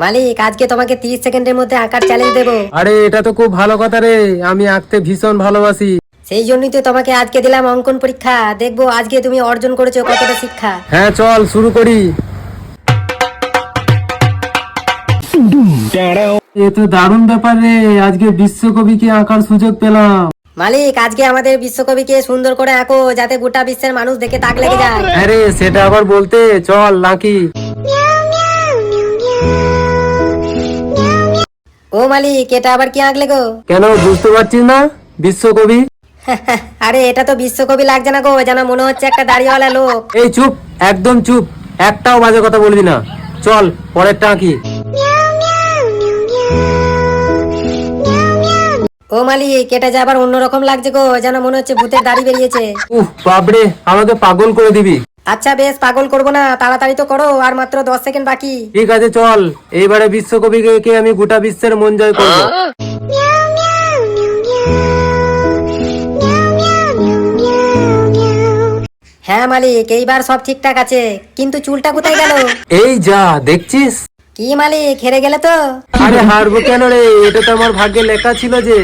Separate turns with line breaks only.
মালিক, আজকে তোমাকে 30 সেকেন্ডের মধ্যে আঁকার চ্যালেঞ্জ দেবো।
আরে এটা তো খুব ভালো কথা রে, আমি আঁকতে ভীষণ ভালোবাসি।
সেই জন্যই তো তোমাকে আজকে দিলাম অঙ্কন পরীক্ষা, দেখবো আজকে তুমি অর্জন করেছো কতটা শিক্ষা।
হ্যাঁ চল শুরু করি। এ তো দারুণ ব্যাপার রে, আজকে বিশ্বকবিকে আঁকার সুযোগ পেলাম।
মালিক, আজকে আমাদের বিশ্বকবিকে সুন্দর করে আঁকো, যাতে গোটা বিশ্বের মানুষ দেখে তাক লেগে যায়।
আরে সেটা আবার বলতে, চল নাকি।
ও মালিক, এটা আবার কি আঁকলে গো?
কেন বুঝতে পারছিস না? বিশ্বকবি।
আরে এটা তো বিশ্বকবি লাগছে না গো, যেন মনে হচ্ছে একটা দাড়িওয়ালা লোক।
এই চুপ, একদম চুপ, একটাও বাজে কথা বলবি না। চল পরেরটা আঁকি।
ও মালিক, এটা যে আবার অন্যরকম লাগছে গো, যেন মনে হচ্ছে ভূতের দাড়ি বেরিয়েছে।
বাবরে, আমাকে পাগল করে দিবি।
আচ্ছা বেশ, পাগল করবো না, তাড়াতাড়ি তো করো, আর মাত্র 10 সেকেন্ড বাকি।
ঠিক আছে চল, এইবারে বিশ্বকবিকে আমি গোটা বিশ্বের মন জয় করবো।
হ্যাঁ মালিক, এইবার সব ঠিকঠাক আছে, কিন্তু চুলটা কোথায় গেল?
এই যা দেখছিস।
কি মালিক, হেরে গেলে তো?
আরে হারবো কেন রে, এটা তো আমার ভাগ্যে লেখা ছিল যে